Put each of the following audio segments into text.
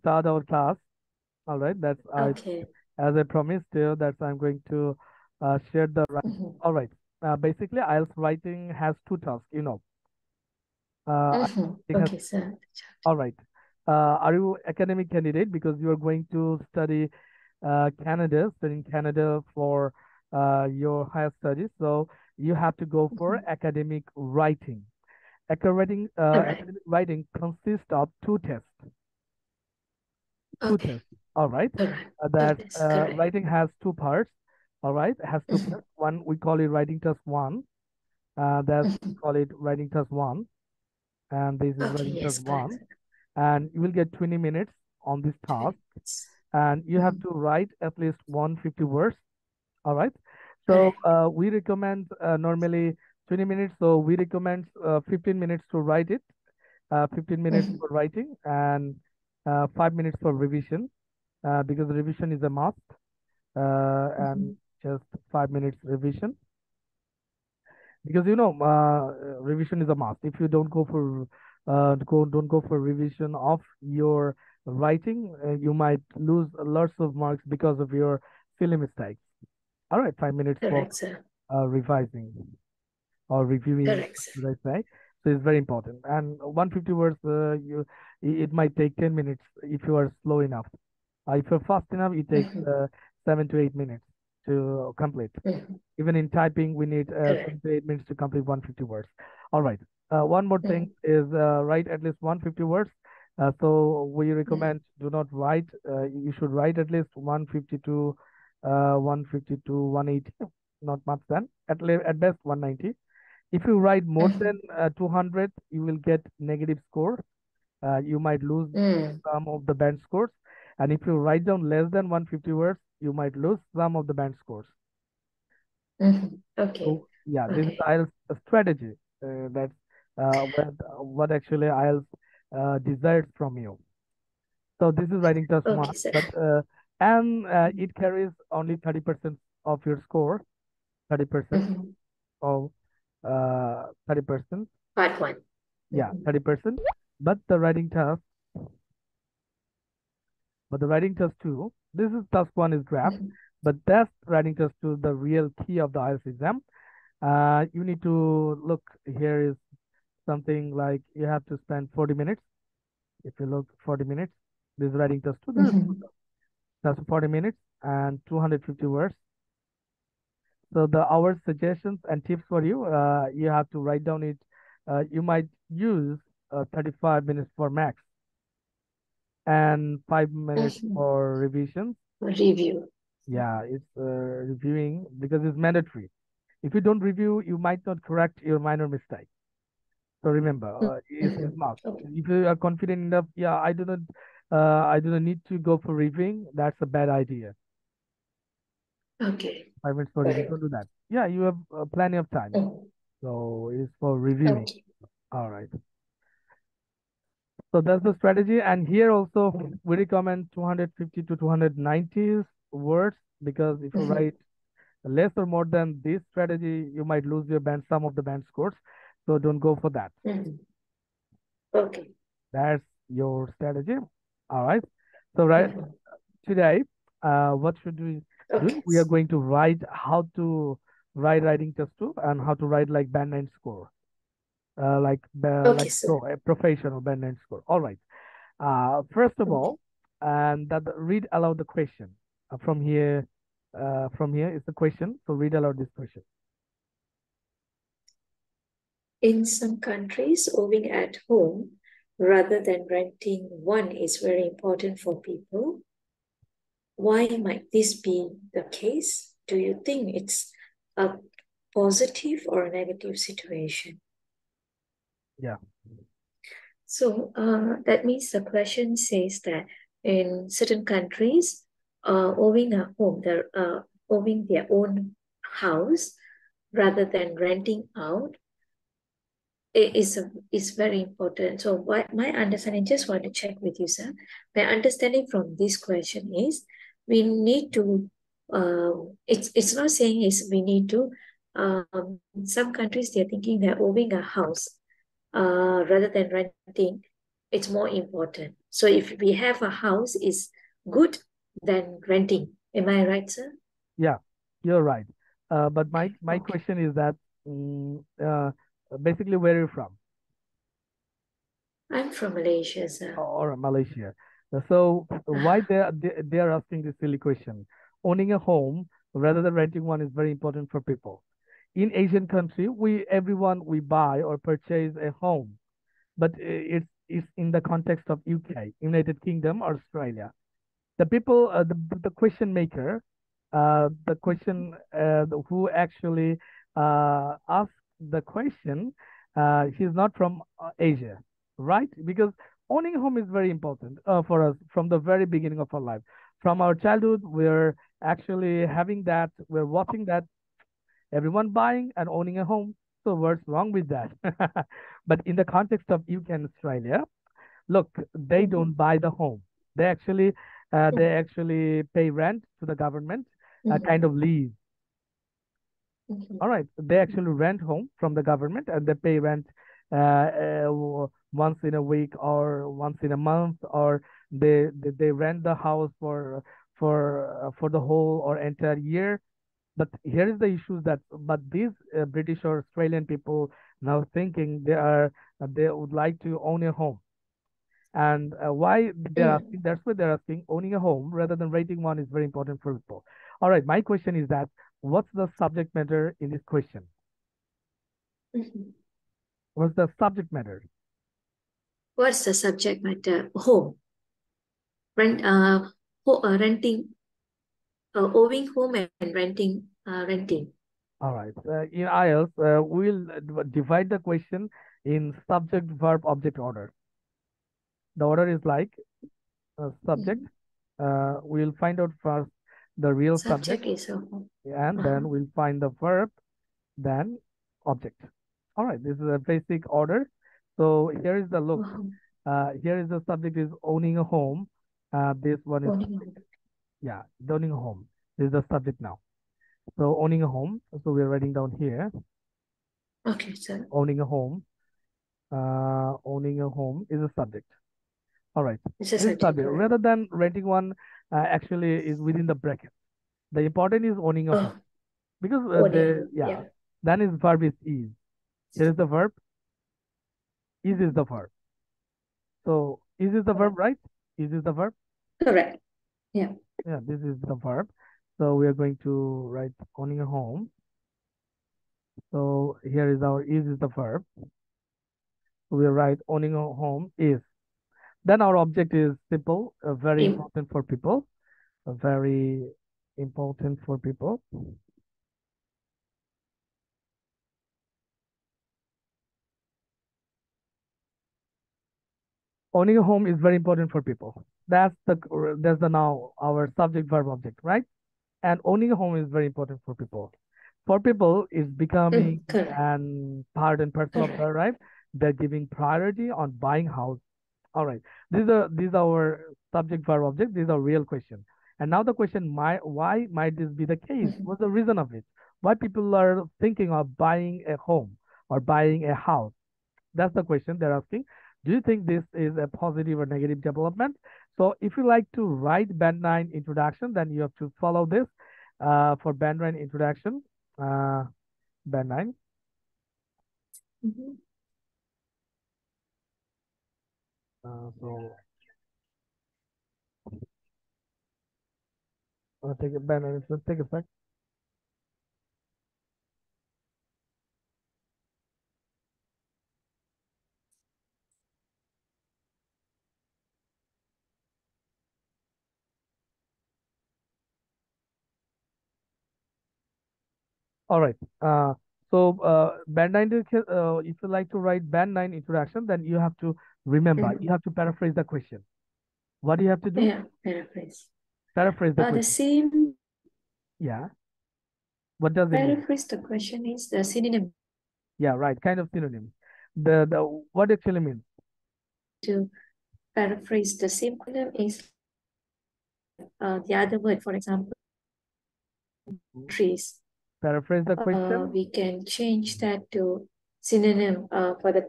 start our class. All right, that's Okay. as I promised you, that's I'm going to share the right. All right. Basically, IELTS writing has two tasks. Writing has. Okay, sir. All right. Are you academic candidate because you are going to study studying Canada for your higher studies? So you have to go for academic writing. All right. Academic writing consists of two tests. Two Okay. tests. All right. All right. That That's correct. writing has two parts. All right. It has two parts. One we call it writing test one. That's we call it writing test one, and this is Okay, writing test yes, correct. one. And you will get 20 minutes on this task, and you have Mhm. to write at least 150 words. All right. So Correct. we recommend normally 20 minutes. So we recommend 15 minutes to write it, 15 minutes Mhm. for writing, and 5 minutes for revision, because revision is a must, and Mhm. just 5 minutes revision, because revision is a must. If you don't go for revision of your writing, you might lose lots of marks because of your silly mistakes. All right, 5 minutes for Correct, sir. revising or reviewing, Correct, sir. should I say? So it's very important. And 150 words, it might take 10 minutes if you are slow enough. If you're fast enough, it takes Mhm. 7 to 8 minutes to complete. Mhm. Even in typing, we need Correct. 7 to 8 minutes to complete 150 words. All right. One more thing Mhm. is write at least 150 words. So we Mhm. recommend do not write. You should write at least 150 to 180, not much than at best 190. If you write more than Mhm. 200, you will get negative score. You might lose Mm. some of the band scores. And if you write down less than 150 words, you might lose some of the band scores. Mhm. Okay. So yeah, this is Okay. IELTS strategy. That's what actually IELTS desires from you. So this is writing test one, Okay, sir. but it carries only 30% of your score, 30% Mhm. of 30%. Part one. Yeah, Mhm. 30%. But the writing test, but the writing test two, this is task one is draft, Mhm. but that's writing test two, the real key of the IELTS exam. You need to look here is something like you have to spend 40 minutes. If you look 40 minutes, this is writing test two. This is Mhm. that's 40 minutes and 250 words. So the hour suggestions and tips for you, you have to write down it. You might use 35 minutes for max and 5 minutes Mhm. for revision. Review. Yeah, it's reviewing because it's mandatory. If you don't review, you might not correct your minor mistake. So remember, it's Mhm. must. Okay. If you are confident enough, yeah, I do not need to go for reviewing. That's a bad idea. Okay. 5 minutes for review, Correct. don't do that. Yeah, you have plenty of time. Mhm. So it's for reviewing. Okay. All right. So that's the strategy. And here also we recommend 250 to 290 words, because if you Mhm. write less or more than this strategy, you might lose your band, some of the band scores. So don't go for that. Mhm. Okay. That's your strategy. All right. So right Mhm. today, what should we do? Okay. We are going to write how to write writing test two and how to write like band nine score, Okay, like sir. a professional band nine score. All right. First of Okay. all, and that read aloud the question. From here, is the question. So read aloud this question. In some countries, owning at home rather than renting one is very important for people. Why might this be the case? Do you think it's a positive or a negative situation? Yeah. So that means the question says that in certain countries, owning a home, they're owning their own house rather than renting out is very important. So what my understanding, just want to check with you, sir. My understanding from this question is we need to it's not saying is we need to some countries they're thinking that owning a house rather than renting, it's more important. So if we have a house, is good than renting. Am I right, sir? Yeah, you're right. But my Okay. question is that mm, uh, basically where are you from? I'm from Malaysia, sir. Or Malaysia. So why they are asking this silly question? Owning a home rather than renting one is very important for people. In Asian country, everyone we buy or purchase a home, but it's in the context of UK, United Kingdom or Australia. The people, the question maker, the question who actually asked the question, he's not from Asia, right? Because owning a home is very important for us from the very beginning of our life. From our childhood, we're actually having that, we're watching that everyone buying and owning a home. So what's wrong with that? But in the context of UK and Australia, look, they don't buy the home. They actually they actually pay rent to the government, a kind of lease. All right, they actually rent home from the government and they pay rent once in a week or once in a month, or they rent the house for the whole or entire year. But here is the issue that but these British or Australian people now thinking they would like to own a home. And why they're asking, that's why they're asking, owning a home rather than renting one is very important for people. All right, my question is that what's the subject matter in this question? What's the subject matter? What's the subject matter? Home. Renting, owning home and renting. All right, in IELTS, we'll divide the question in subject, verb, object order. The order is like subject. We'll find out first the real subject, Subject is a home. and then we'll find the verb, then object. All right, this is a basic order. So here is the look. Here is the subject is owning a home. This one is Owning a home. yeah, owning a home. This is the subject now. So owning a home. So we're writing down here. Okay, sir. Owning a home. Owning a home is a subject. All right. It's a This subject, subject correct. rather than renting one actually is within the bracket. The important is owning a home Oh, because owning a home. Yeah. then is verb is. Here is the verb. Is the verb. So is the verb, Correct. right? Is the verb? Correct. Yeah. Yeah, this is the verb. So we are going to write owning a home. So here is our is the verb. We write owning a home is. Then our object is simple, very Im- important for people, very important for people. Owning a home is very important for people. That's the now our subject verb object, right? And owning a home is very important for people. For people, it's becoming correct. an part and parcel of their Correct. life. They're giving priority on buying house. All right. These are our subject verb object. These are real question. And now the question, why might this be the case? What's the reason of it? Why people are thinking of buying a home or buying a house? That's the question they're asking. Do you think this is a positive or negative development? So if you like to write band 9 introduction, then you have to follow this for band 9 introduction. Uh, band 9. So take a band 9. Let's take a sec. All right. Band 9, if you like to write band 9 introduction, then you have to remember, you have to paraphrase the question. What do you have to do? Yeah, paraphrase. Paraphrase the The question. same Yeah. What does it mean? paraphrase the question is the synonym Yeah, right. Kind of synonym. The what actually means? to paraphrase the same synonym is the other word, for example, trees. Paraphrase the question. We can change that to synonym for the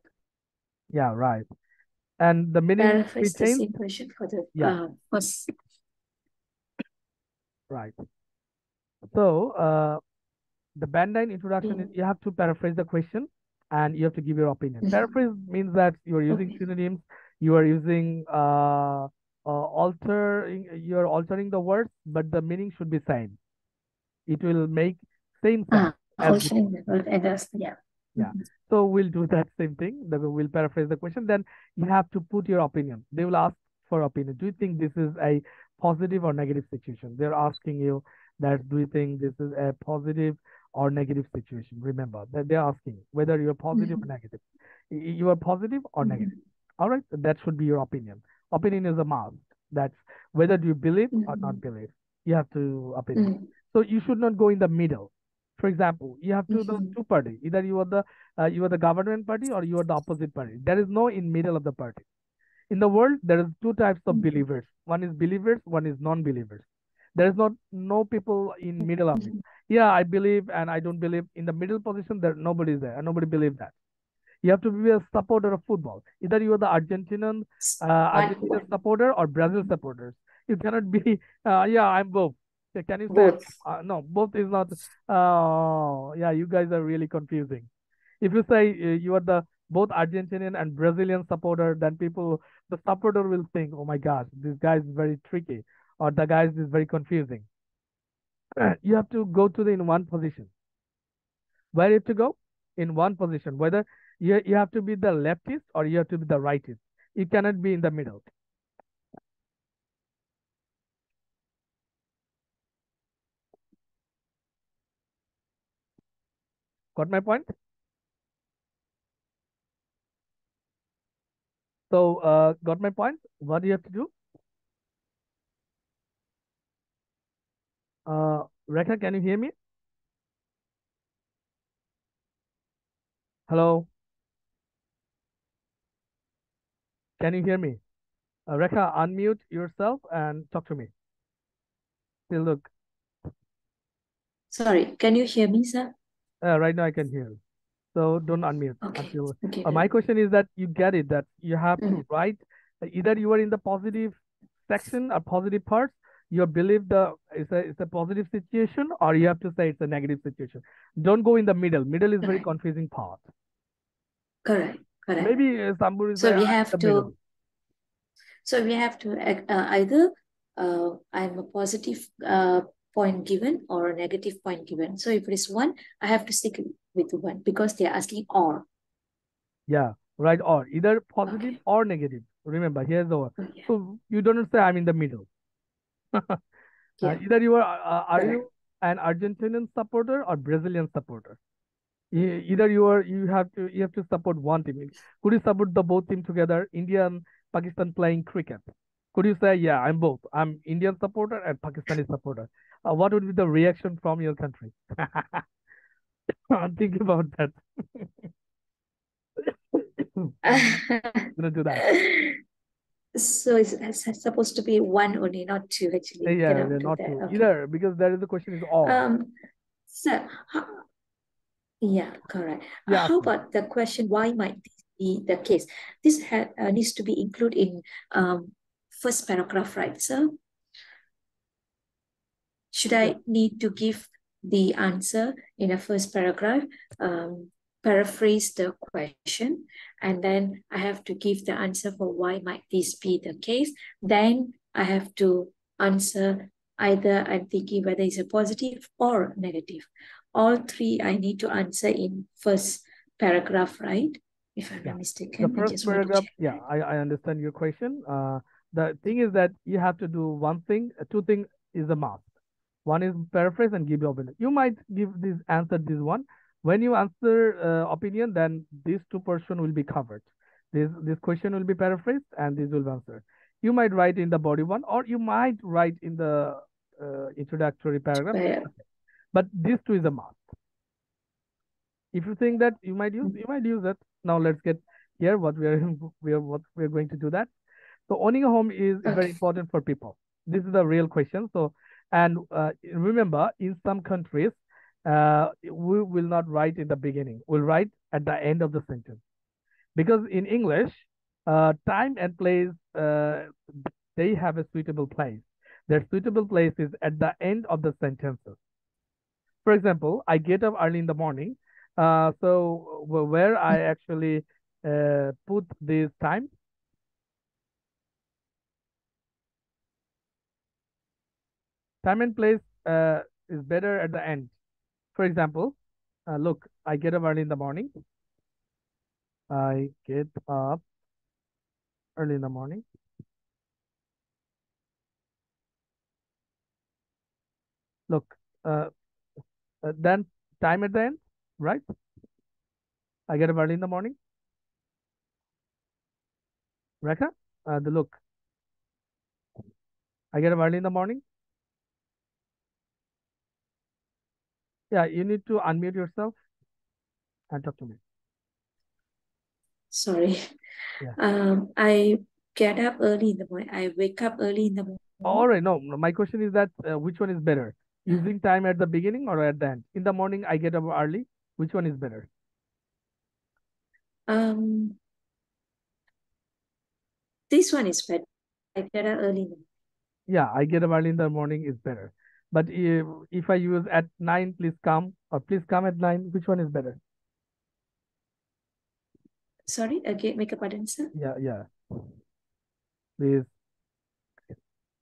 Yeah, right. and the meaning will be Paraphrase the changed. same question for the Yeah, first. right. So the band-line introduction is you have to paraphrase the question and you have to give your opinion. Paraphrase means that you are using Okay. synonyms, you are using altering, you are altering the words, but the meaning should be same. It will make same sense as Also in the word address, yeah. yeah. So we'll do that same thing. We'll paraphrase the question. Then you have to put your opinion. They will ask for opinion. Do you think this is a positive or negative situation? They're asking you that do you think this is a positive or negative situation? Remember that they're asking whether you're positive or negative. You are positive or negative. All right. That should be your opinion. Opinion is a must. That's whether do you believe or not believe. You have to opinion. So you should not go in the middle. For example, you have to the two party. Either you are the government party or you are the opposite party. There is no in middle of the party. In the world, there is two types of believers. One is believers, one is non-believers. There is not no people in middle of it. Yeah, I believe and I don't believe. In the middle position, there nobody is there and nobody believes that. You have to be a supporter of football. Either you are the Argentinian supporter or Brazil supporters. You cannot be. Yeah, I'm both. Yeah, can you say Both. no? Both is not. Yeah, you guys are really confusing. If you say you are the both Argentinian and Brazilian supporter, then the supporter will think, oh my gosh, this guy is very tricky, or the guy is very confusing. You have to go to the in one position. Where you have to go? In one position. Whether you have to be the leftist or you have to be the rightist. You cannot be in the middle. Got my point? So, got my point? What do you have to do? Rekha, can you hear me? Hello? Can you hear me? Rekha, unmute yourself and talk to me. Still look. Sorry, can you hear me, sir? Right now I can hear. So don't unmute Okay. until. Okay. My question is that you get it that you have to write either you are in the positive section or positive parts. You believe it's a positive situation, or you have to say it's a negative situation. Don't go in the middle. Middle is very Correct. confusing part. Correct. Correct. Maybe somebody So say we I'm have in the to. middle. So we have to either I'm a positive point given or a negative point given. So if it is one, I have to stick with one because they are asking or. Yeah, right. Or either positive Okay. or negative. Remember, here's the one. Oh, yeah. So you don't say I'm in the middle. Yeah. Either are Correct. you an Argentinian supporter or Brazilian supporter? Either you have to support one team. Could you support the both team together? India and Pakistan playing cricket. Could you say, yeah, I'm both. I'm Indian supporter and Pakistani supporter. What would be the reaction from your country? Think about that. Gonna do that. So it's supposed to be one only, not two. Actually, we Yeah, cannot they're do not that. two. Okay. Either because there is the question is or. So yeah, correct. Yeah, ask How me. about the question? Why might this be the case? This needs to be included in first paragraph, right? So should Yeah. I need to give the answer in a first paragraph? Paraphrase the question, and then I have to give the answer for why might this be the case. Then I have to answer either I'm thinking whether it's a positive or negative. All three I need to answer in first paragraph, right? If I'm Yeah. not The mistaken, I first just want to paragraph, check yeah, that. I understand your question. The thing is that you have to do one thing, two things is a must. One is paraphrase and give your opinion. You might give this answer this one. When you answer opinion, then these two portion will be covered. This question will be paraphrased and this will be answered. You might write in the body one, or you might write in the introductory paragraph. It's But, okay. But these two is a must. If you think that you might use it. Now let's get here what we are going to do that. So owning a home is very okay. important for people. This is the real question. So, and remember, in some countries, we will not write in the beginning. We'll write at the end of the sentence because in English, Time and place, they have a suitable place. Their suitable place is at the end of the sentences. For example, I get up early in the morning. So where I actually put this time? Time and place is better at the end. For example, look, I get up early in the morning. I get up early in the morning. Look, then time at the end, right? I get up early in the morning. Rekha, the look, I get up early in the morning. Yeah, you need to unmute yourself and talk to me. Sorry. Yeah. I get up early in the morning. I wake up early in the morning. All right. No, my question is that which one is better? Using time at the beginning or at the end? In the morning, I get up early. Which one is better? This one is better. I get up early in the morning. Yeah, I get up early in the morning is better. But if I use at 9, please come, or please come at 9, which one is better? Sorry, again, make a pardon, sir. Yeah. Please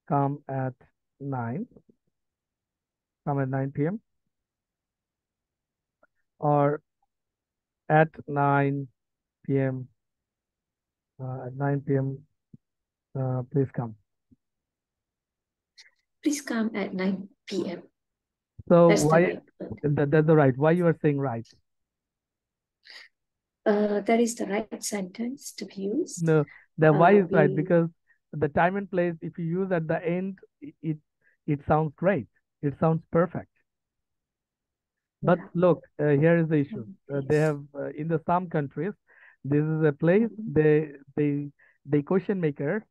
come at 9. Come at 9 p.m. Or at 9 p.m. At 9 p.m. Please come. Please come at 9 p.m. So That's why? the right word. That's the right. Why you are saying right? That is the right sentence to be used. No, the why is right because the time and place, if you use at the end, it sounds great. It sounds perfect. But Yeah. look, here is the issue. They have in some countries, this is a place they question maker,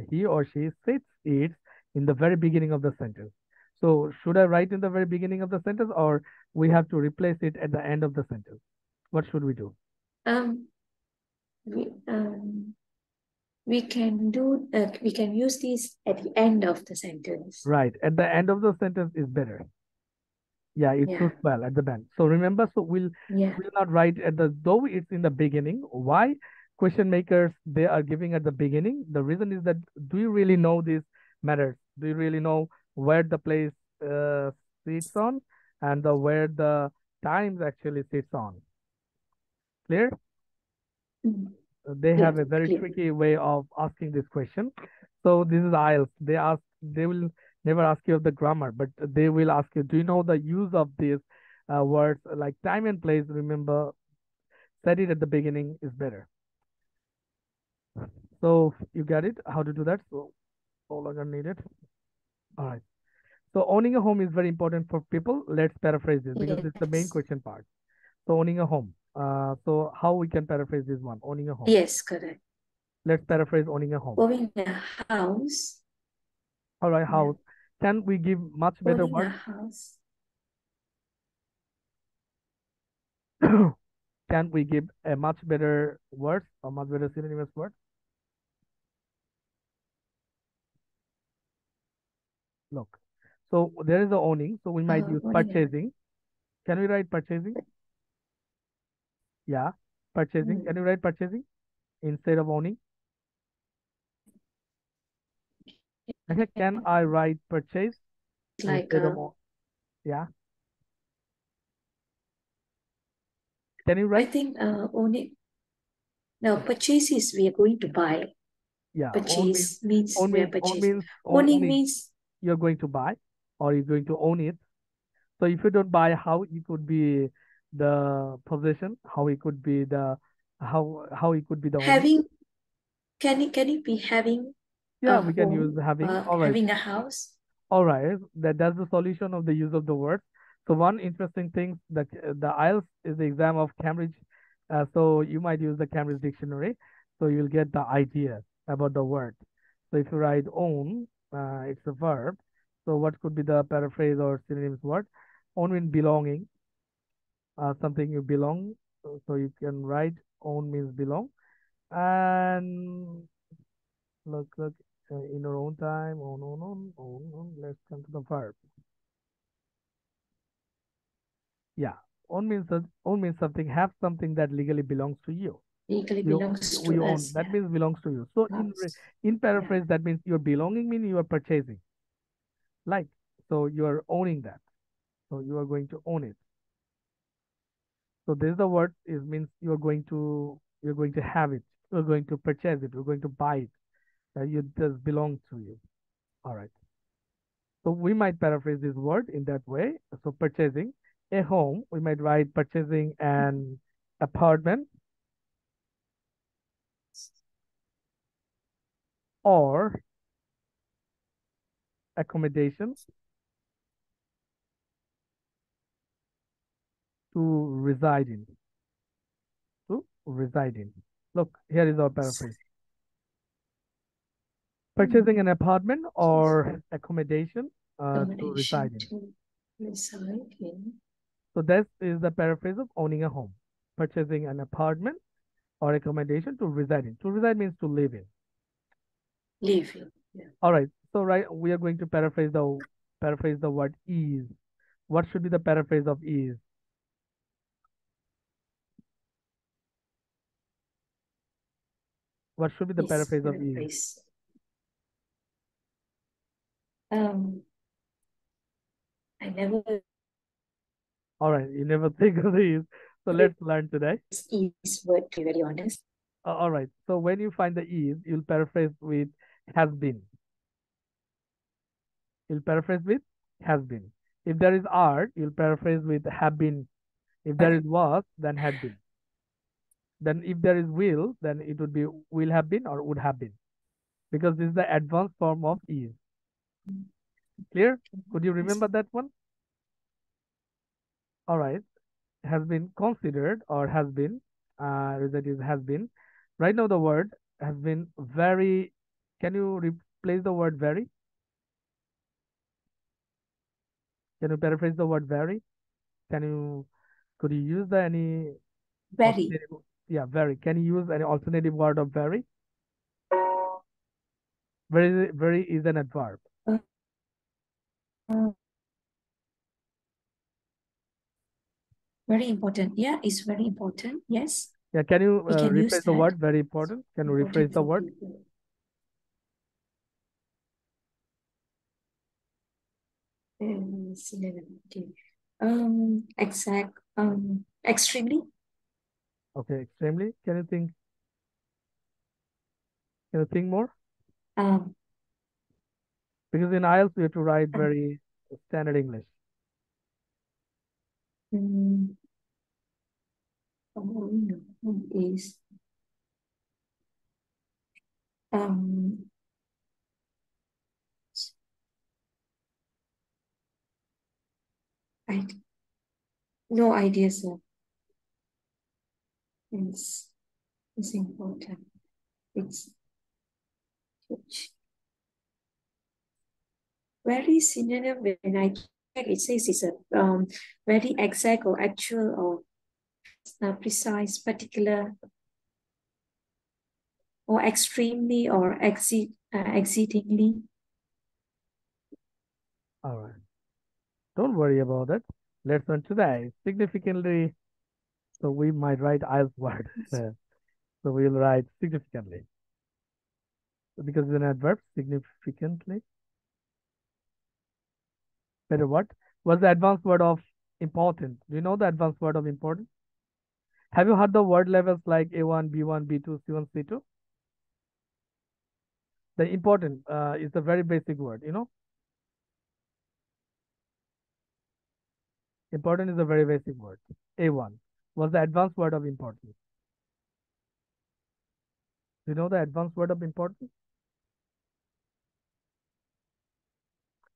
he or she sits it in the very beginning of the sentence. So should I write in the very beginning of the sentence, or we have to replace it at the end of the sentence? What should we do? We can use this at the end of the sentence. Right, at the end of the sentence is better. Yeah, it suits well at the end. So remember, so we'll not write at the, though it's in the beginning. Why? Question makers, they are giving at the beginning. The reason is that, do you really know these matters? Do you really know where the place sits on and where the times actually sits on? Clear? They have a very tricky way of asking this question. So this is IELTS. They will never ask you of the grammar, but they will ask you, do you know the use of these words like time and place? Remember, set it at the beginning is better. So you get it, how to do that. So no longer needed. All right. So owning a home is very important for people. Let's paraphrase this because it's the main question part. So owning a home. So how we can paraphrase this one? Owning a home. Yes, correct. Let's paraphrase owning a home. Owning a house. All right, house. Can we give much better Owning word? a house. Can we give a much better word or much better synonymous word? Look, so there is the owning, so we might use purchasing. Can we write purchasing? Yeah, purchasing. Can you write purchasing instead of owning? Okay, can I write purchase like instead of yeah? Can you write? I think owning. No, purchase is we are going to buy. Yeah, purchase means we are purchasing. owning means you're going to buy or you're going to own it. So if you don't buy, how it could be the possession? How it could be the how it could be the owner? having. Can it be having? Yeah, we can use having. All right. Having a house. All right. That's the solution of the use of the word. So one interesting thing that the IELTS is the exam of Cambridge. So you might use the Cambridge dictionary. So you'll get the idea about the word. So if you write own, it's a verb. So what could be the paraphrase or synonyms word? Own means belonging. Something you belong. So you can write Own means belong. And look, in your own time. Own. Let's come to the verb. Yeah. Own means something. Have something that legally belongs to you. Legally You belongs you, to you own. us. That Yeah. means belongs to you. So Us. in Yeah. paraphrase, that means you're belonging means you are purchasing. Like, so you are owning that. So you are going to own it. So this is the word is means you're going to have it. You're going to purchase it. You're going to buy it. You just belongs to you. All right. So we might paraphrase this word in that way. So purchasing a home, we might write purchasing an apartment or accommodation to reside in. To reside in. Look, here is our paraphrase. Purchasing an apartment or accommodation to reside Accommodation in. to reside in. So this is the paraphrase of owning a home. Purchasing an apartment or accommodation to reside in. To reside means to live in. Live in. Yeah. All right. So we are going to paraphrase the word is. What should be the paraphrase of is? What should be the Is paraphrase of is? paraphrase. Um, I never All right. You never think of is. So let's learn today. is word, to be very honest. All right. So when you find the is, you'll paraphrase with has been. You'll paraphrase with has been. If there is are, you'll paraphrase with have been. If there is was, then had been. Then if there is will, then it would be will have been or would have been. Because this is the advanced form of is. Clear? Could you remember that one? All right. Has been considered or has been, that is has been. Right now the word has been very. Can you replace the word very? Can you paraphrase the word very? Can you, could you use the any Very. alternative? Yeah, very. Can you use any alternative word of very? Very is an adverb. Uh, uh, very important. Yeah, it's very important. Yes, Yeah, can you we can use rephrase the that. word? Very important. Can you rephrase Important the for word? people. Synonym. Exact. Extremely. Okay, extremely. Can you think? Can you think more? Um, Because in IELTS we have to write um, very standard English. mm, is um I no idea, sir. It's it's important. It's huge. Very synonym when I check, it says it's a very exact or actual or precise, particular, or extremely or exceedingly. All right. Don't worry about it. Let's learn today. Significantly, so we might write IELTS word. So we'll write significantly. Because it's an adverb, significantly. Better what? What's the advanced word of important? Do you know the advanced word of important? Have you heard the word levels like A1, B1, B2, C1, C2? The important is a very basic word, you know? Important is a very basic word. A1 was the advanced word of importance. Do you know the advanced word of importance?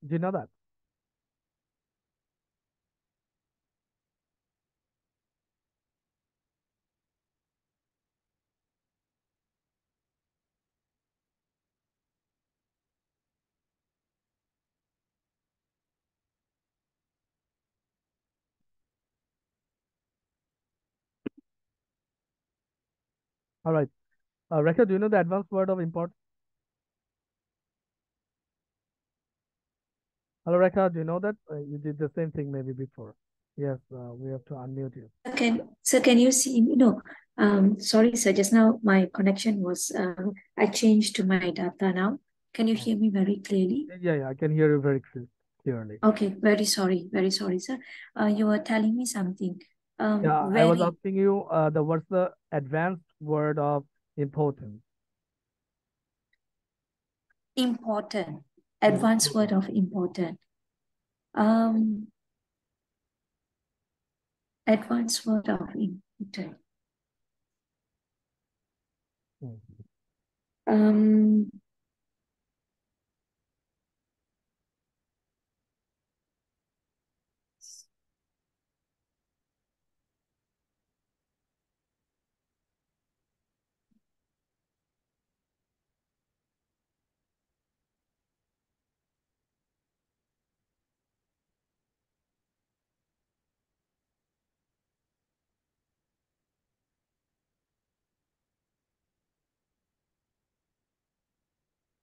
Do you know that? All right. Rekha, do you know the advanced word of import? Hello, Rekha, do you know that? You did the same thing maybe before. Yes, we have to unmute you. Can you see, sorry, sir, just now my connection was, I changed to my data now. Can you hear me very clearly? Yeah, I can hear you very clearly. Okay, very sorry, sir. You were telling me something. Yeah, I was asking you what's the advanced word of importance? Important, advanced word of important. Advanced word of important.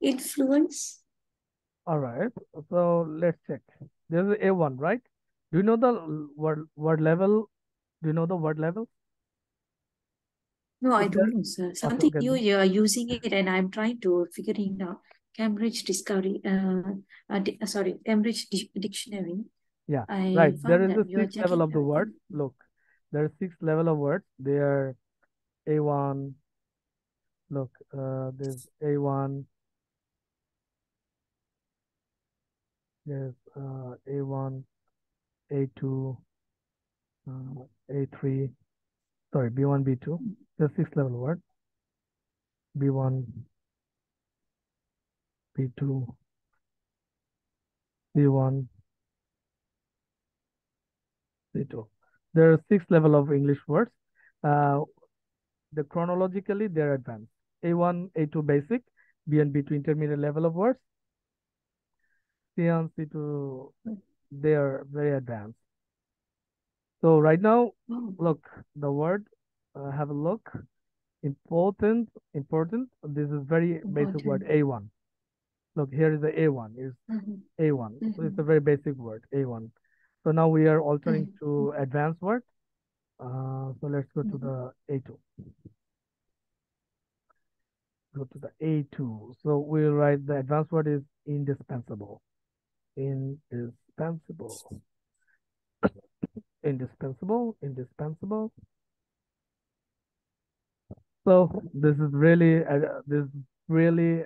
Influence. All right, so let's check. There's A1, right? Do you know the word level? Do you know the word level? No, I don't know, sir. Something okay. new, you are using it, and I'm trying to figure it out. Cambridge Discovery, sorry, Cambridge Dictionary. Yeah, I right. There found is that a you are sixth level checking of the word. everything. Look, there are 6 level of words. They are A1. Look, there's A1. There's A1, A2, A3. Sorry, B1, B2. There's 6 level word. B1, B2, C1, C2. There are 6 level of English words. The chronologically they're advanced. A1, A2 basic, B and B2 intermediate level of words. C and C2 they are very advanced. So right now, look, the word, have a look. Important. This is very basic word, A1. Look, here is the A1, is A1. So it's a very basic word, A1. So now we are altering to advanced word. So let's go to the A2. Go to the A2. So we'll write the advanced word is indispensable. Indispensable. Indispensable. So this is really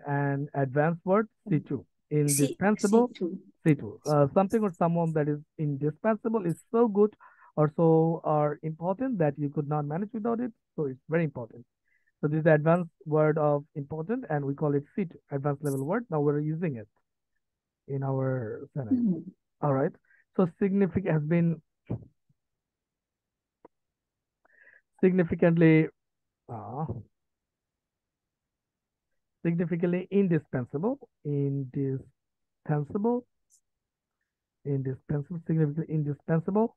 an advanced word, C2. Indispensable, C2. Something or someone that is indispensable is so good or so important that you could not manage without it. So it's very important. So this is the advanced word of important, and we call it C2, advanced level word. Now we're using it in our sentence. All right. So significant has been significantly significantly indispensable, significantly indispensable.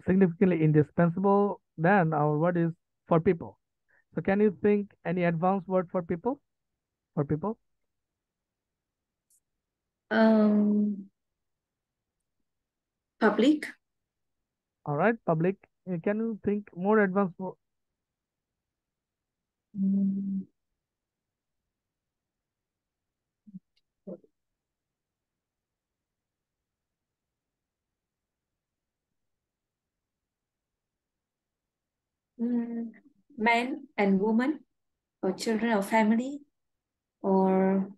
Significantly indispensable. Then our word is for people. So can you think any advanced word for people? For people? Public. All right, public. Can you think more advanced word? Man and woman, or children or family, or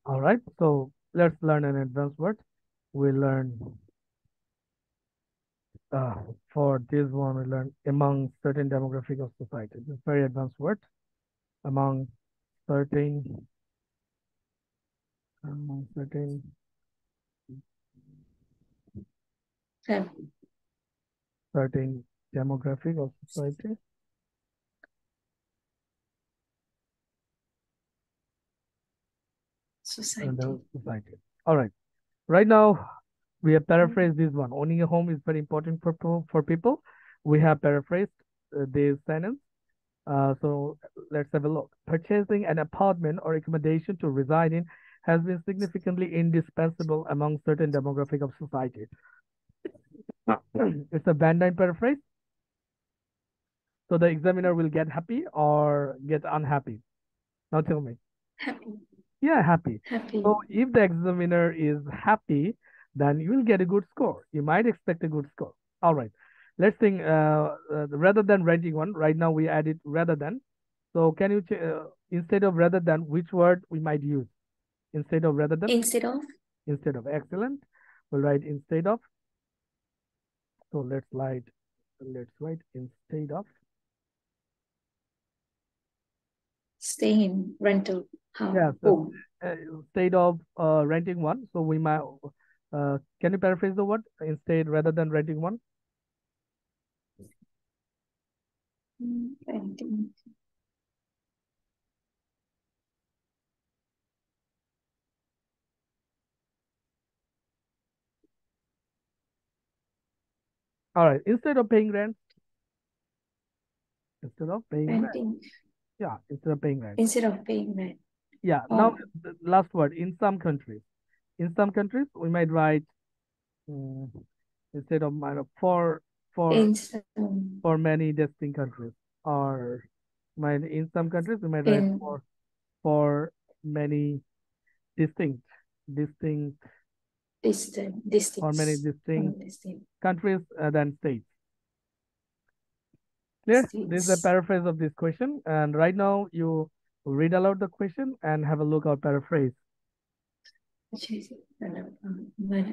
All right, so let's learn an advanced word. We learn for this one, we learn among certain demographic of society. This is very advanced word. Among certain certain demographic of society. Society. All right. Right now, we have paraphrased this one. Owning a home is very important for people. We have paraphrased this sentence. So let's have a look. Purchasing an apartment or accommodation to reside in has been significantly indispensable among certain demographic of society. It's a Van Dyne paraphrase. So the examiner will get happy or get unhappy. Now tell me. Happy. Yeah, happy. Happy. So if the examiner is happy, then you will get a good score. You might expect a good score. All right. Let's think rather than writing one. Right now we added rather than. So can you, instead of rather than, which word we might use? Instead of rather than? Instead of. Instead of. Excellent. We'll write instead of. So let's write instead of. Staying in rental house. Yeah, so, instead of renting one. So we might, can you paraphrase the word instead rather than renting one? Renting. All right, instead of paying rent. Instead of paying renting. Rent. Yeah, instead of paying rent. Instead of paying rent. Yeah, now the last word, in some countries. In some countries, we might write instead of for many distinct countries, or in some countries we might write for many distinct or many distinct countries than states. Clear? This is a paraphrase of this question, and right now you read aloud the question and have a look at paraphrase.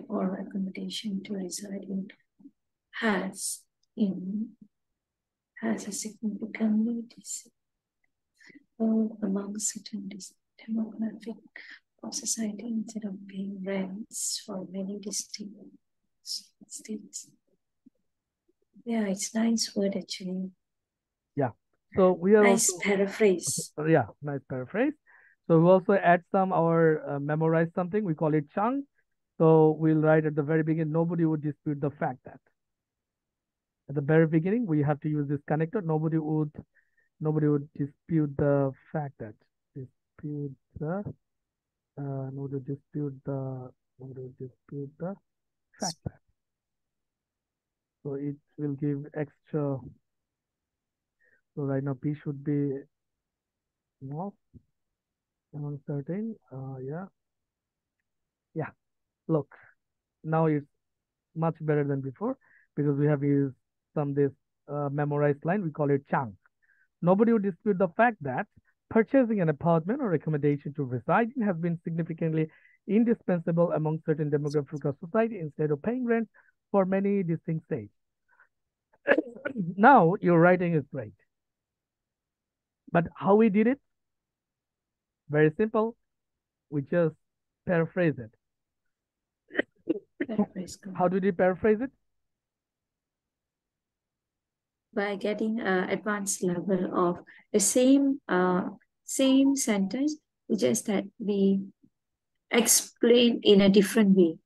Or accommodation to reside in has a significantly among certain demographic of society instead of paying rents for many distinct states. Yeah, it's nice word actually. Yeah. So we are nice also, paraphrase. Yeah, nice paraphrase. So we also add some our memorize something. We call it chunk. So we'll write at the very beginning. Nobody would dispute the fact that. At the very beginning, we have to use this connector. Nobody would dispute the fact that. Nobody would dispute the fact that. So it will give extra. So right now P should be no uncertain. Yeah. Look, now it's much better than before because we have used this memorized line. We call it chunk. Nobody would dispute the fact that purchasing an apartment or accommodation to reside in has been significantly indispensable among certain demographics of society instead of paying rent for many distinct states. Now your writing is great. But how we did it? Very simple. We just paraphrase it. How did you paraphrase it? By getting an advanced level of the same sentence, just that we explain in a different way.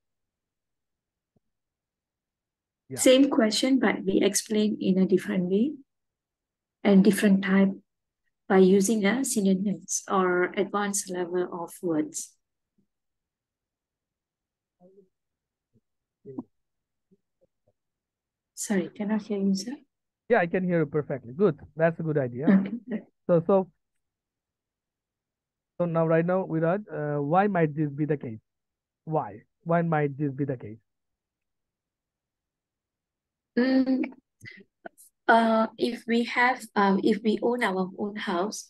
Yeah. Same question, but we explain in a different way and different type by using a synonyms or advanced level of words. Sorry, cannot hear you, sir. Yeah, I can hear you perfectly. Good. That's a good idea. Okay. So now, right now, Viraj, why might this be the case? Why? Why might this be the case? If we own our own house,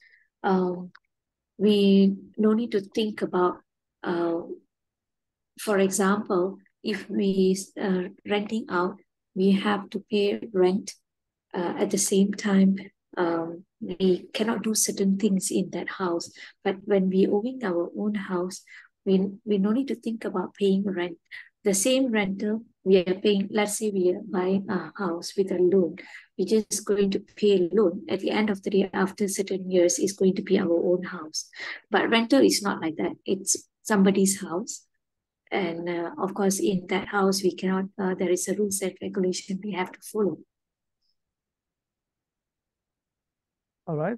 we no need to think about, for example, if we renting out, we have to pay rent. At the same time, we cannot do certain things in that house. But when we own our own house, we no need to think about paying rent. the same rental we are paying, let's say we are buying a house with a loan, we're just going to pay a loan. At the end of the day, after certain years, it's going to be our own house. But rental is not like that. It's somebody's house. And of course, in that house, we cannot, there is a rules and regulation we have to follow. All right.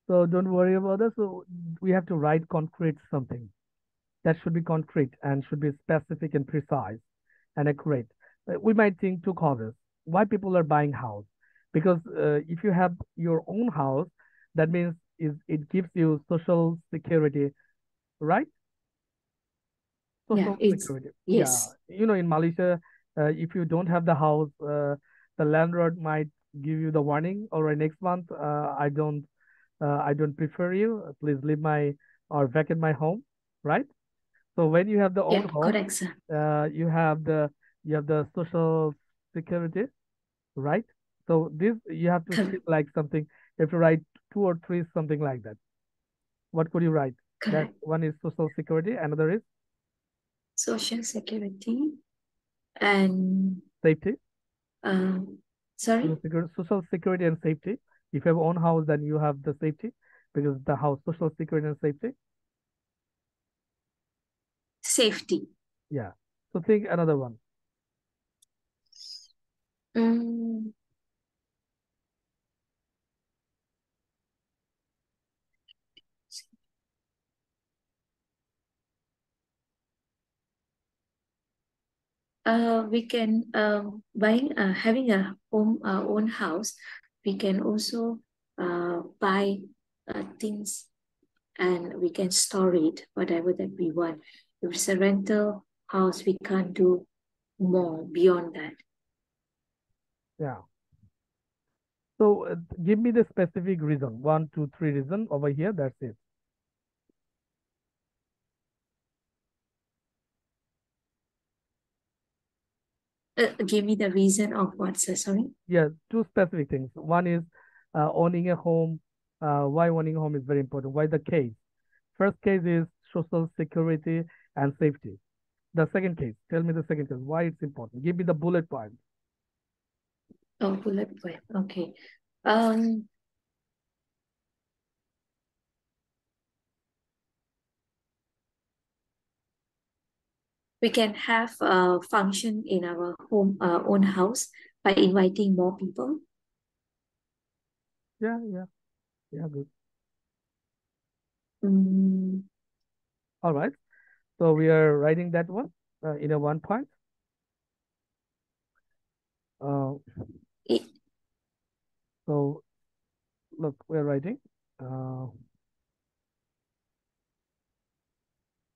So don't worry about this. So we have to write concrete something. That should be concrete and should be specific and precise and accurate. We might think two causes. Why people are buying house? Because if you have your own house, that means it gives you social security, right? Yeah, Social it's, security. Yeah. yes. You know, in Malaysia, if you don't have the house, the landlord might give you the warning, all right, next month, I don't prefer you. Please leave my or vacate my home, right? So when you have the Yeah, own home, correct, sir. you have the social security, right? So this you have to Cor treat like something. You have to write two or three something like that. What could you write? That correct. one is social security, another is Social security and, safety. sorry, Social security and safety. If you have own house, then you have the safety because the house social security and safety. safety. Yeah. So think another one. Mm, we can, buying, having a home, our own house, we can also buy things and we can store it, whatever that we want. If it's a rental house, we can't do more beyond that. Yeah. So give me the specific reason. One, two, three reason over here. That's it. Give me the reason of what, sir, sorry? Yeah, two specific things. One is owning a home. Why owning a home is very important. Why the case? First case is social security and safety. The second case, tell me the second case. Why it's important? Give me the bullet point. Oh, bullet point. Okay. Um, we can have a function in our home, own house by inviting more people. Yeah, good. Mm, All right. So we are writing that one in a one point. Uh, it, so look, we're writing uh,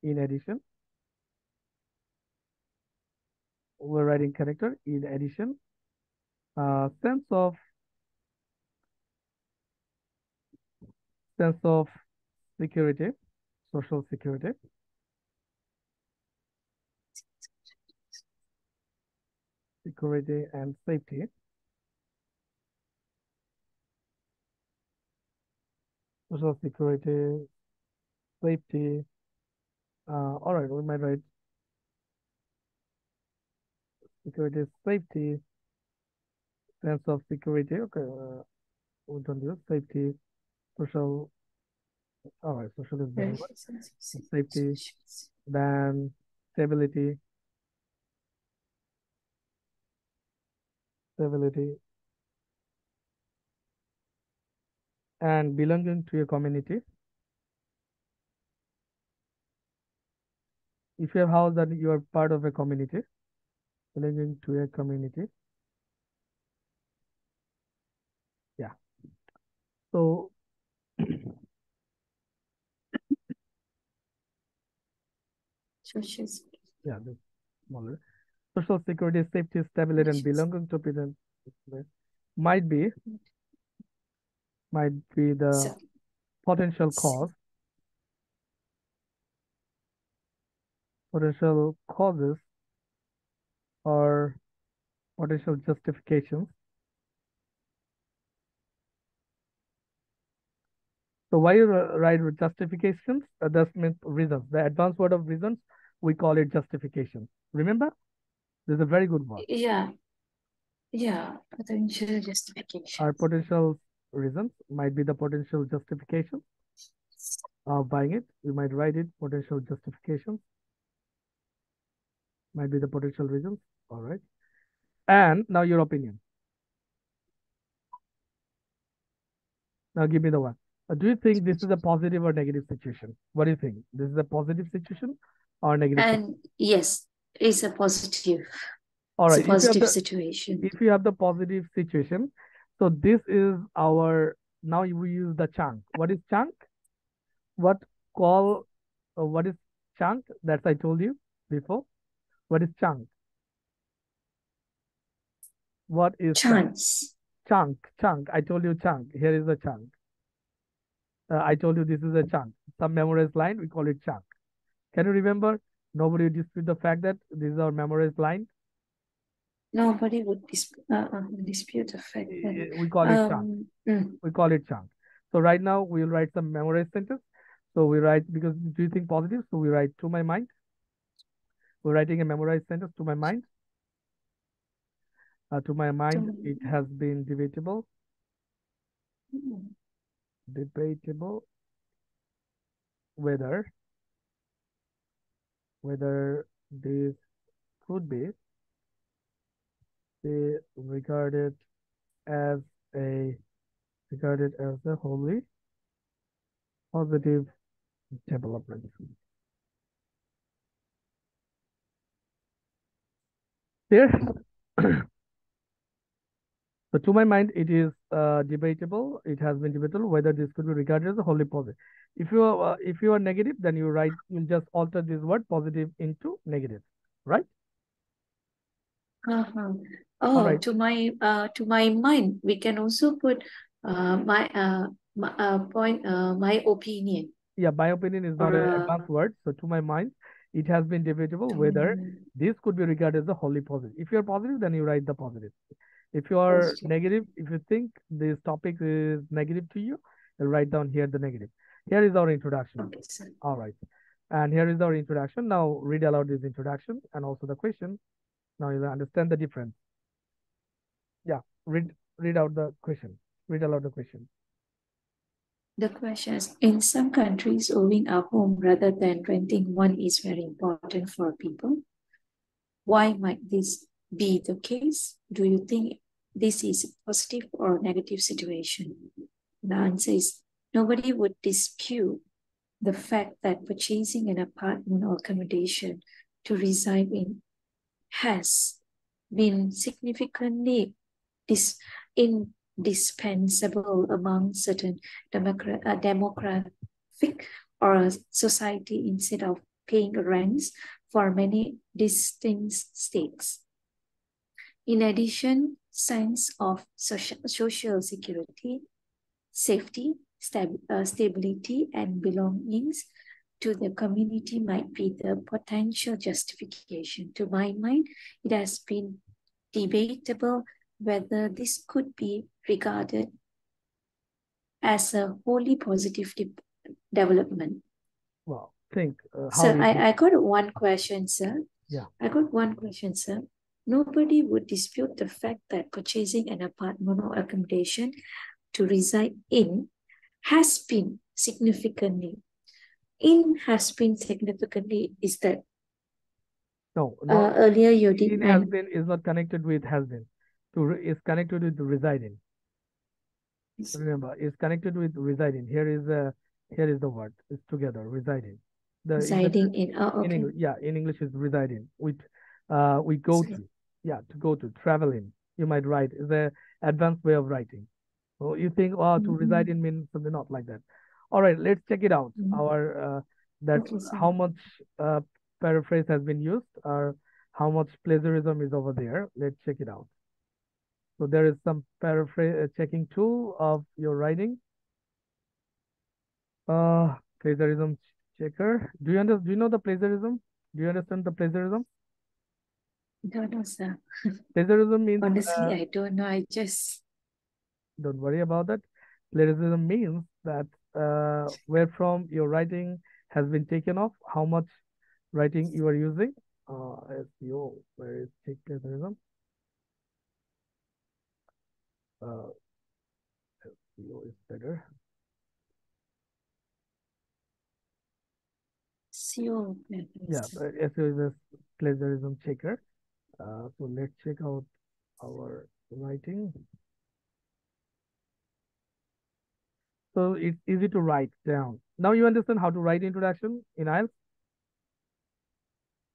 in addition. We're writing connector in addition. Sense of security, social security, security and safety. Social security, safety. All right, we might write security, safety, sense of security. Okay, we don't use safety, social. All right, social is better one. Safety, then stability, stability, and belonging to a community. If you have house, then you are part of a community, belonging to a community. Yeah. So yeah, this smaller. Social security, safety, stability, and belonging to people might be might be the so, potential cause, potential causes, or potential justifications. So why you write justifications? That means reasons. The advanced word of reasons. we call it justification. Remember? This is a very good word. Yeah. Yeah. Potential justification. Our potential reasons might be the potential justification of buying it. You might write it, potential justifications might be the potential reasons. All right. And now your opinion. Now give me the one. Do you think this is a positive or negative situation? What do you think? This is a positive situation or negative situation? And yes, it's a positive. All It's right. a positive situation. If you have the positive situation, so this is our, now we use the chunk. What is chunk? What is chunk? That's I told you before. What is chunk? What is Chance. Chunk. I told you chunk. Here is a chunk. I told you this is a chunk. Some memorized line, we call it chunk. Can you remember? Nobody dispute the fact that this is our memorized line. Nobody would dispute the fact that We call it chunk. We call it chunk. So right now we will write some memorized sentence. So we write, because do you think positive? So we write to my mind. We're writing a memorized sentence to my mind. To my mind, it has been debatable. Debatable whether this could be regarded as a wholly positive development. There. So to my mind, it is debatable. It has been debatable whether this could be regarded as a wholly positive. If you are negative, then you'll just alter this word positive into negative, right? Oh, right. to my mind, we can also put my opinion. Yeah, my opinion is not an advanced word. So to my mind, it has been debatable whether this could be regarded as a wholly positive. If you're positive, then you write the positive. If you are negative, if you think this topic is negative to you, you'll write down here the negative. Here is our introduction. Okay, sir. All right. And here is our introduction. Now read aloud this introduction and also the question. Now you'll understand the difference. Yeah, read out the question. Read aloud the question. The question is, in some countries, owning a home rather than renting one is very important for people. Why might this be the case? Do you think this is a positive or negative situation? The answer is, nobody would dispute the fact that purchasing an apartment or accommodation to reside in has been significantly indispensable among certain demographic or society instead of paying rents for many distinct states. In addition, sense of social security, safety, stability, and belongings to the community might be the potential justification. To my mind, it has been debatable whether this could be regarded as a wholly positive development. Well, think. Sir, I got one question, sir. Yeah. I got one question, sir. Nobody would dispute the fact that purchasing an apartment or accommodation to reside in has been significantly. Is that? No. Earlier you did. In has been is not connected with has been. Is connected with residing. Remember, is connected with residing. Here is the word. It's together, residing. Residing in. Oh, okay. In English is residing. We go to. Yeah, to go to, traveling. You might write is the advanced way of writing. So you think, to reside in means something not like that. All right, let's check it out. How much paraphrase has been used or how much plagiarism is over there. Let's check it out. So there is some paraphrase checking tool of your writing. Plagiarism checker. Do you know the plagiarism? Do you understand the plagiarism? Don't know, sir. Plagiarism means honestly, I don't know. I just don't worry about that. Plagiarism means that where from your writing has been taken off, how much writing you are using. SEO, where is check plagiarism? SEO is better. SEO. Yeah, SEO is a plagiarism checker. So let's check out our writing. So it's easy to write down. Now you understand how to write introduction in IELTS?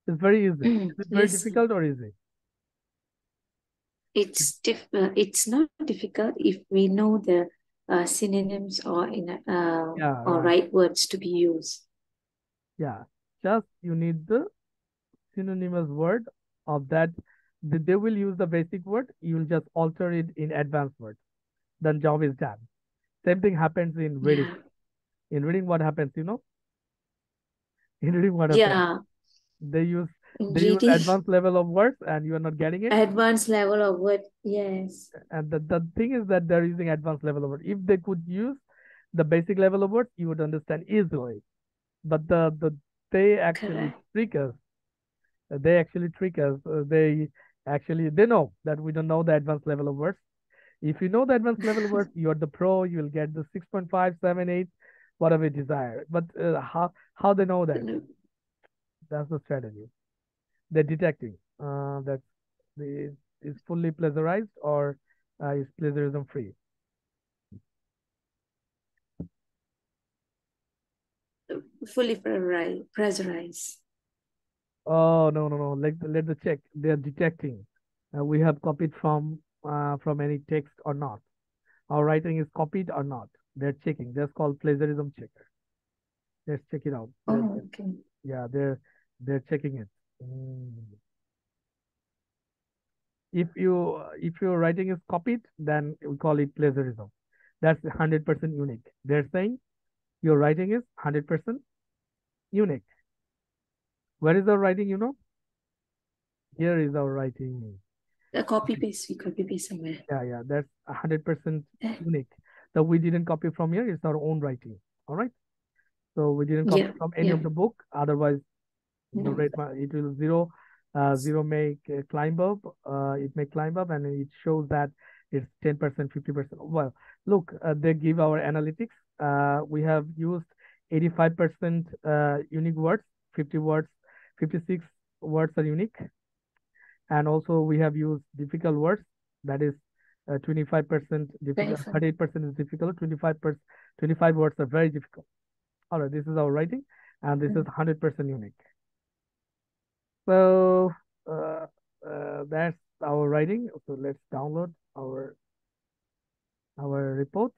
It's very easy. Is it very difficult or easy? It's not difficult if we know the synonyms or right words to be used. Yeah, just you need the synonymous word of that. They will use the basic word. You will just alter it in advanced word. Then job is done. Same thing happens in reading. Yeah. In reading, what happens? You know, in reading, what happens? Yeah. They use advanced level of words, and you are not getting it. Advanced level of word, yes. And the thing is that they're using advanced level of word. If they could use the basic level of words, you would understand easily. But they actually trick us. They actually trick us. They know that we don't know the advanced level of words. If you know the advanced level of words, you're the pro. You will get the 6.5, 7, 8, whatever you desire. But how they know that? That's the strategy. They're detecting that is fully plagiarized or is plagiarism free. Fully pressurized. Oh, no. Let the check. They are detecting. We have copied from any text or not. Our writing is copied or not. They're checking. That's called plagiarism checker. Let's check it out. Oh, okay. Yeah, they're checking it. If your writing is copied, then we call it plagiarism. That's 100% unique. They're saying your writing is 100% unique. Where is our writing, you know? Here is our writing. The copy paste, we copy paste somewhere. Yeah, that's 100% unique. So we didn't copy from here, it's our own writing. All right. So we didn't copy from any of the book. Otherwise, the rate it will zero make climb up. It may climb up, and it shows that it's 10%, 50%. Well, look, they give our analytics. We have used 85% unique words, 50 words, 56 words are unique. And also we have used difficult words, that is 25% difficult, 38% is difficult, 25 words are very difficult. All right, this is our writing, and this is 100% unique. So that's our writing. So let's download our report.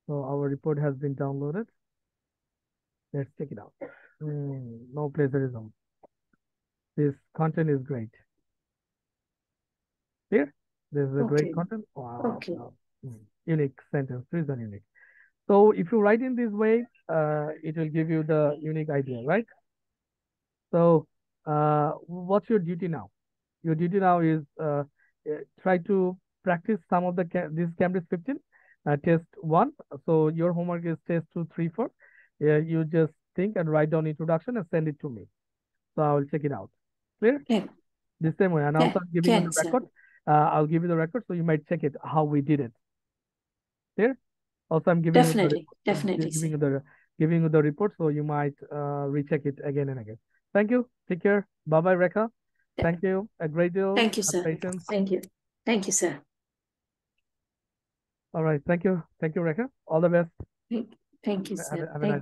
So our report has been downloaded. Let's check it out. No plagiarism. This content is great. Here, this is a great content. Wow. Okay. Unique sentence. These are unique. So if you write in this way, it will give you the unique idea, right? So what's your duty now? Your duty now is try to practice some of this Cambridge 15 test 1. So your homework is test 2, 3, 4. You just think and write down introduction and send it to me. So I will check it out. Clear? Yeah. The same way. And also I'm giving you the record. I'll give you the record so you might check it how we did it. Clear? Also, I'm giving you the report, so you might recheck it again and again. Thank you. Take care. Bye bye, Rekha. Thank you. A great deal. Thank you, sir. Patience. Thank you. Thank you, sir. All right. Thank you. Thank you, Rekha. All the best. Thank you, sir. Have a nice